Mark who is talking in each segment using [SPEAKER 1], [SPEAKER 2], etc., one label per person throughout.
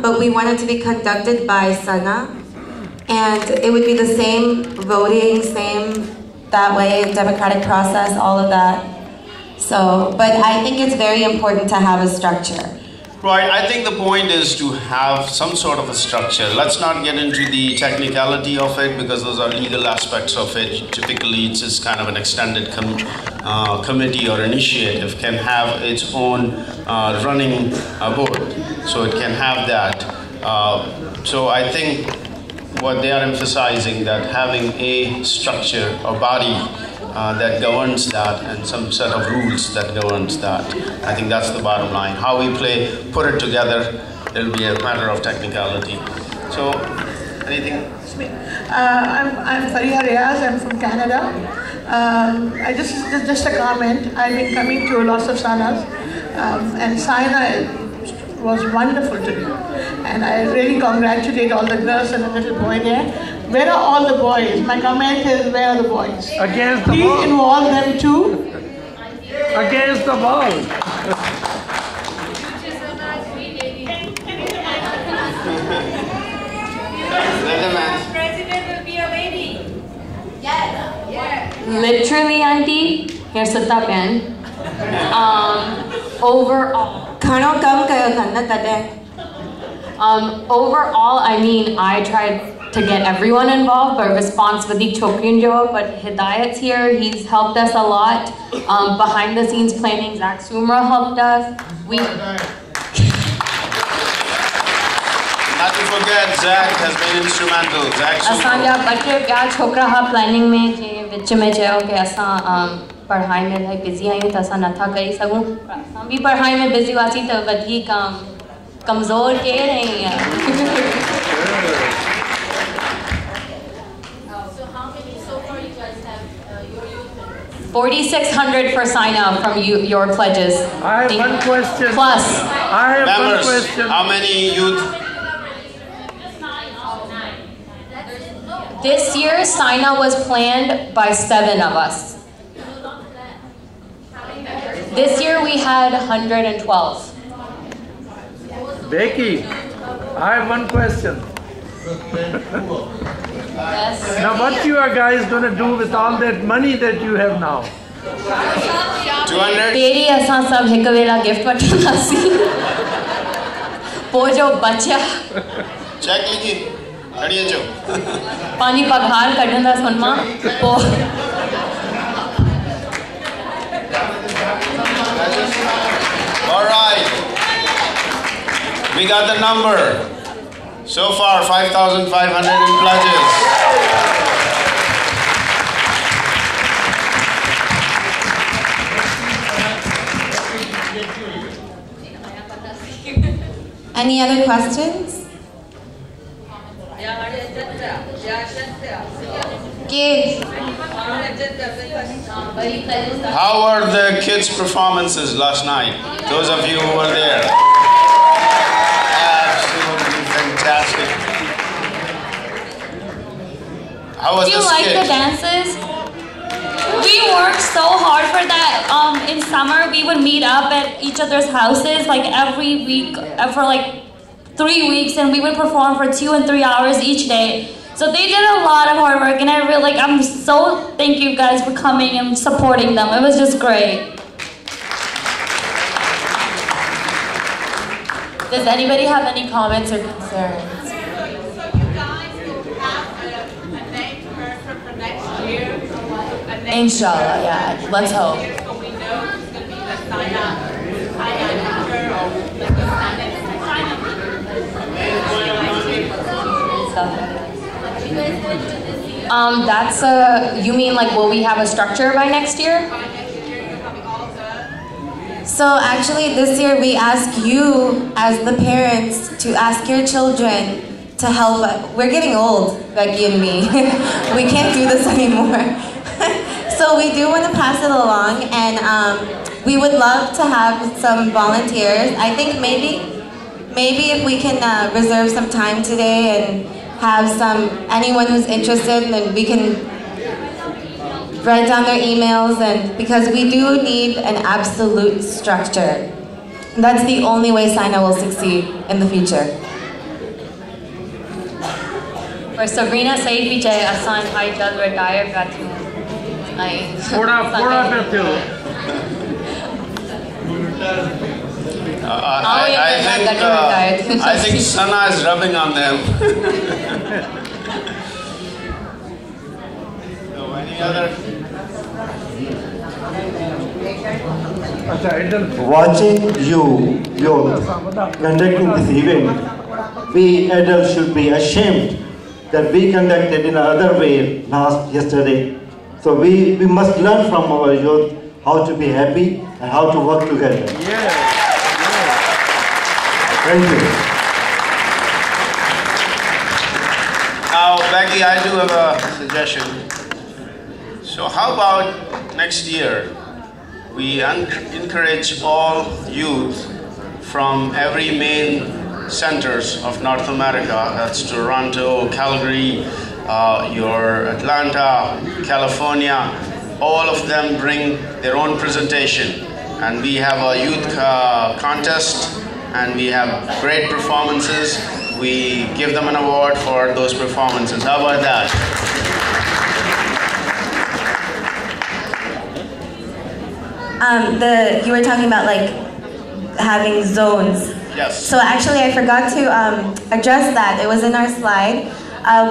[SPEAKER 1] but we want it to be conducted by SYNA. And it would be the same voting, same that way, democratic process, all of that. So, but I think it's very important to have a structure.
[SPEAKER 2] Right, I think the point is to have some sort of a structure. Let's not get into the technicality of it because those are legal aspects of it. Typically, it's just kind of an extended committee or initiative can have its own running board. So it can have that. So I think what they are emphasizing that having a structure or body that governs that and some set of rules that governs that. I think that's the bottom line. How we put it together, it'll be a matter of technicality. So, anything?
[SPEAKER 3] I'm Fariha Riaz, I'm from Canada. Just a comment. I've been coming to lots of sanas, and SYNA was wonderful to me. And I really congratulate all the girls and the little boy there. Where are all the boys? My comment is, where are the boys?
[SPEAKER 4] Against the
[SPEAKER 3] Please
[SPEAKER 4] ball.
[SPEAKER 3] involve them too.
[SPEAKER 4] Against the ball.
[SPEAKER 5] President will be a lady. Yes. Yes.
[SPEAKER 6] Literally, auntie, here's the top end. Overall. Overall, I mean, I tried to get everyone involved, but response with the chokrin jo, but Hidayat's here, he's helped us a lot. Behind the scenes planning, Zach Sumra helped us.
[SPEAKER 2] Not to forget, Zach has been instrumental. Zach
[SPEAKER 6] Asanja bache kya chokra ha planning mein je vich mein chayo ke asa पढ़ाई में like busy आयूं तो असां नथा करी सघूं असां भी पढ़ाई में busy वासी तो वधीक कमज़ोर के रही हैं
[SPEAKER 5] So how many so far you guys have your youth?
[SPEAKER 6] 4,600 for sign up from your pledges.
[SPEAKER 4] I have one question.
[SPEAKER 6] Plus.
[SPEAKER 4] I have
[SPEAKER 2] members,
[SPEAKER 4] one question.
[SPEAKER 2] How many youth?
[SPEAKER 6] This year, sign up was planned by 7 of us. This year we had 112.
[SPEAKER 4] Becky, I have one question.
[SPEAKER 6] Yes.
[SPEAKER 4] Now what you are guys going to do with all that money that you have now?
[SPEAKER 2] 200?
[SPEAKER 6] तेरी असां सब हिक वेला gift वठंदासीं पोइ जो बचिया
[SPEAKER 2] check लिखी खड़ी अचो
[SPEAKER 6] पानी पघार कढंदासीं हुन मां पोइ
[SPEAKER 2] All right. We got the number. So far, 5,500 in pledges.
[SPEAKER 1] Any other questions?
[SPEAKER 2] How were the kids' performances last night? Those of you who were there. Absolutely fantastic. How was
[SPEAKER 6] Do you
[SPEAKER 2] the
[SPEAKER 6] like
[SPEAKER 2] skit?
[SPEAKER 6] the dances? We worked so hard for that. In summer, we would meet up at each other's houses like every week for like 3 weeks, and we would perform for 2 and 3 hours each day. So they did a lot of hard work, and I'm so thank you guys for coming and supporting them. It was just great. Does anybody have any comments or concerns?
[SPEAKER 5] So you guys have a name for next year?
[SPEAKER 6] Inshallah, yeah. Let's hope.
[SPEAKER 5] So we know it's going to be the SYNA picture or like the SYNA.
[SPEAKER 6] That's you mean like will we have a structure by next year?
[SPEAKER 1] So actually this year we ask you as the parents to ask your children to help. We're getting old, Becky and me. We can't do this anymore. So we do want to pass it along, and we would love to have some volunteers. I think maybe if we can reserve some time today and have anyone who's interested, and we can write down their emails, and because we do need an absolute structure. That's the only way SYNA will succeed in the future.
[SPEAKER 6] पर Sabrina सही भी चहे असां भाई जल्द retire पिया थियूं ऐं
[SPEAKER 4] थोड़ा पिया थियो
[SPEAKER 2] I think Sana is rubbing on them. So any other?
[SPEAKER 7] Watching you conducting this event, we adults should be ashamed that we conducted in another way yesterday. So we must learn from our youth how to be happy and how to work together.
[SPEAKER 4] Yeah.
[SPEAKER 7] Thank you.
[SPEAKER 2] Now, Becky, I do have a suggestion. So how about next year, we encourage all youth from every main centers of North America, that's Toronto, Calgary, your Atlanta, California, all of them bring their own presentation. And we have a youth contest, and we have great performances. We give them an award for those performances. How about that?
[SPEAKER 1] You were talking about like having zones.
[SPEAKER 2] Yes.
[SPEAKER 1] So actually I forgot to address that. It was in our slide.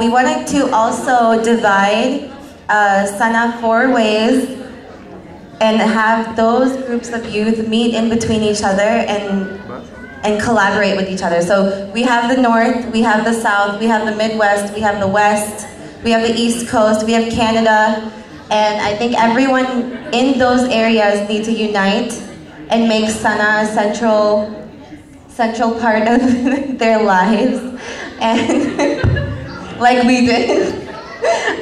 [SPEAKER 1] We wanted to also divide SYNA 4 ways and have those groups of youth meet in between each other and collaborate with each other. So we have the North, we have the South, we have the Midwest, we have the West, we have the East Coast, we have Canada, and I think everyone in those areas need to unite and make SYNA a central part of their lives, and like we did.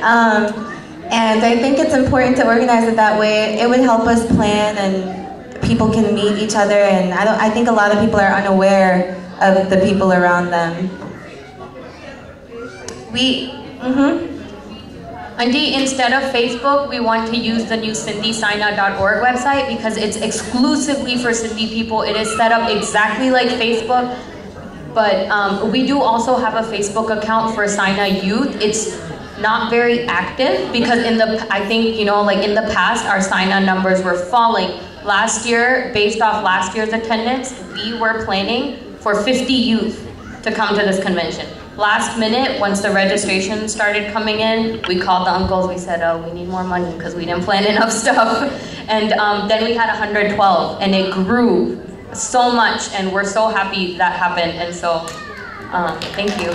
[SPEAKER 1] And I think it's important to organize it that way. It would help us plan, and people can meet each other, and I think a lot of people are unaware of the people around them.
[SPEAKER 6] Andy, instead of Facebook, we want to use the new SindhiSyna.org website because it's exclusively for Sindhi people. It is set up exactly like Facebook, but we do also have a Facebook account for SYNA Youth. It's not very active because I think, like in the past, our SYNA numbers were falling. Last year, based off last year's attendance, we were planning for 50 youth to come to this convention. Last minute, once the registration started coming in, we called the uncles, we said, oh, we need more money because we didn't plan enough stuff. And then we had 112, and it grew so much, and we're so happy that happened, and so, thank you.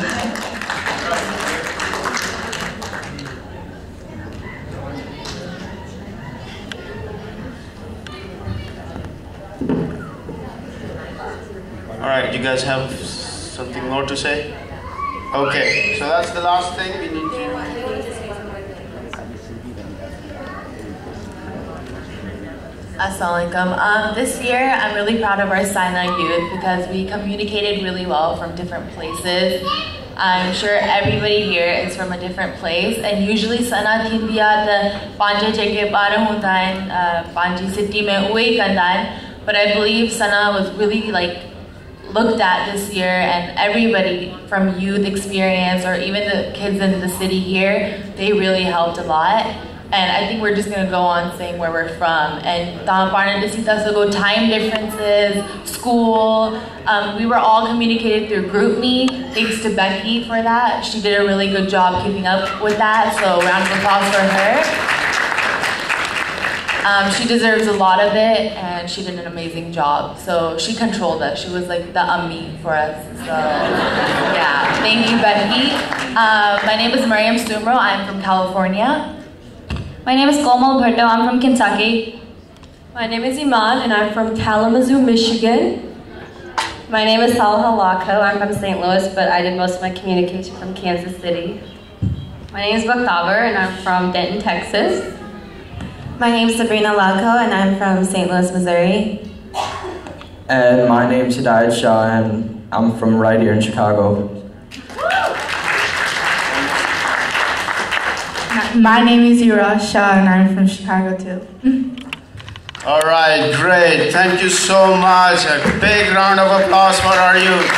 [SPEAKER 2] All right, you guys have something more to say? Okay, so that's the last thing we need to...
[SPEAKER 8] Assalamualaikum. This year, I'm really proud of our SYNA youth because we communicated really well from different places. I'm sure everybody here is from a different place, and usually SYNA thindiyat panje jege bara hunda hain panji city mein uhe kanda hain, but I believe SYNA was really looked at this year, and everybody from youth experience or even the kids in the city here, they really helped a lot. And I think we're just gonna go on saying where we're from. And time differences, school. We were all communicated through GroupMe. Thanks to Becky for that. She did a really good job keeping up with that. So round of applause for her. She deserves a lot of it, and she did an amazing job. So she controlled us. She was like the ummi for us. So yeah, thank you, Becky. My name is Mariam Sumro. I'm from California.
[SPEAKER 6] My name is Komal Bhatto. I'm from Kentucky.
[SPEAKER 9] My name is Iman, and I'm from Kalamazoo, Michigan.
[SPEAKER 10] My name is Salha Lako. I'm from St. Louis, but I did most of my communication from Kansas City. My name is Baktaber, and I'm from Denton, Texas.
[SPEAKER 1] My name is Sabrina Lako, and I'm from St. Louis, Missouri.
[SPEAKER 11] And my name is Hidayat Shah, and I'm from right here in Chicago.
[SPEAKER 12] My name is Yura Shah, and I'm from Chicago too.
[SPEAKER 2] All right, great. Thank you so much. A big round of applause for our youth.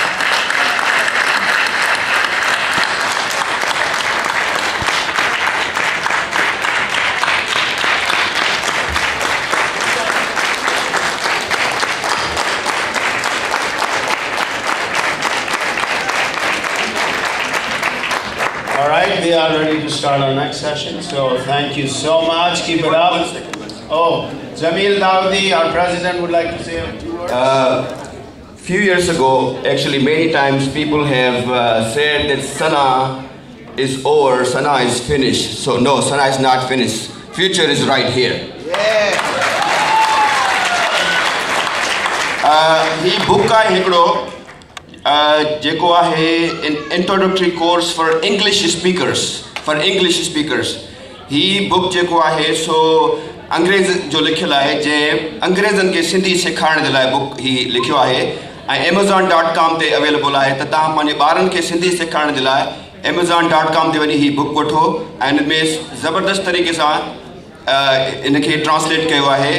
[SPEAKER 2] All right, we are ready to start our next session. So thank you so much. Keep it up. Oh, Jamil Dawoodi, our president, would like to say a few words.
[SPEAKER 13] Few years ago, actually many times people have said that SYNA is over, SYNA is finished. So no, SYNA is not finished. Future is right here.
[SPEAKER 2] Yeah. He book ka hikdo jeko ahe an introductory course for English speakers. He book jeko ahe so अंग्रेज जो लिखियल आहे जे अंग्रेजन के सिंधी सिखाइण जे लाइ book ही लिखियो आहे ऐं amazon.com ते अवेलेबल आहे त तव्हां पंहिंजे ॿारनि खे सिंधी सिखाइण जे लाइ amazon.com ते वञी ही बुक वठो ऐं हिन में ज़बरदस्त तरीक़े सां इनखे ट्रांसलेट कयो आहे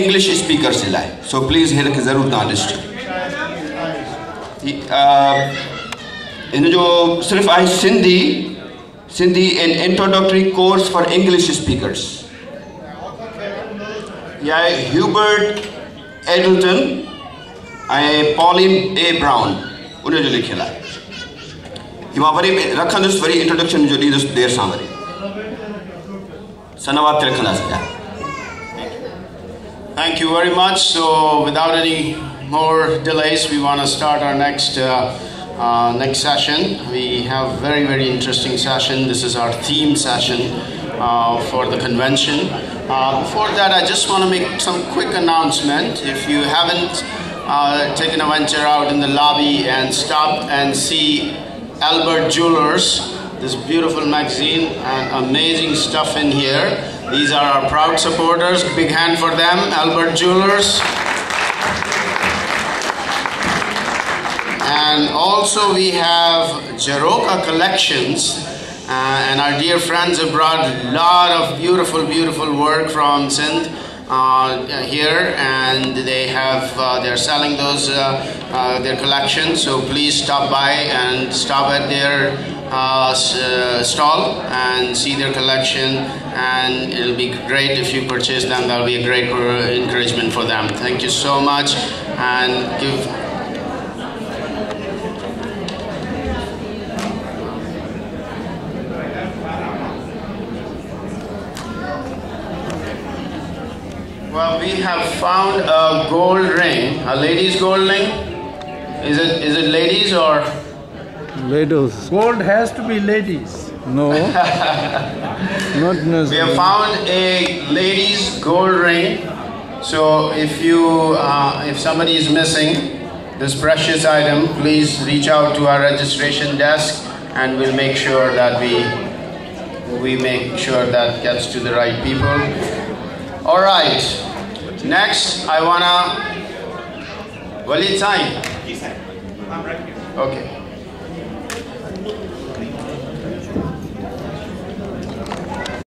[SPEAKER 2] इंग्लिश स्पीकर्स जे लाइ सो प्लीज़ हिनखे ज़रूरु तव्हां ॾिसजो हिन जो सिर्फ़ु आहे Sindhi N introductory course for English speakers या ह्यूबर्ट एडल्टन ऐं पॉलिन ए ब्राउन उन जो लिखियलु आहे ही मां वरी रखंदुसि वरी इंट्रोडक्शन जो ॾींदुसि देरि सां वरी सनवाद ते रखंदासीं पिया Thank you very much. So without any more delays, we want to start our next session. We have very, very interesting session. This is our theme session for the convention. Before that, I just want to make some quick announcement. If you haven't taken a venture out in the lobby and stop and see Albert Jewelers, this beautiful magazine and amazing stuff in here. These are our proud supporters. Big hand for them, Albert Jewelers. And also we have Jaroka Collections. And our dear friends have brought a lot of beautiful, beautiful work from Sindh here, and they have they're selling those their collection. So please stop by and stop at their stall and see their collection, and it'll be great if you purchase them. That'll be a great encouragement for them. Thank you so much, and give. Well, we have found a gold ring, a lady's gold ring. Is it ladies or?
[SPEAKER 4] Ladies. Gold has to be ladies. No. Not necessarily.
[SPEAKER 2] We have found a lady's gold ring. So if somebody is missing this precious item, please reach out to our registration desk, and we'll make sure that we make sure that gets to the right people. All right. Next, I wanna Walid Sain. Okay.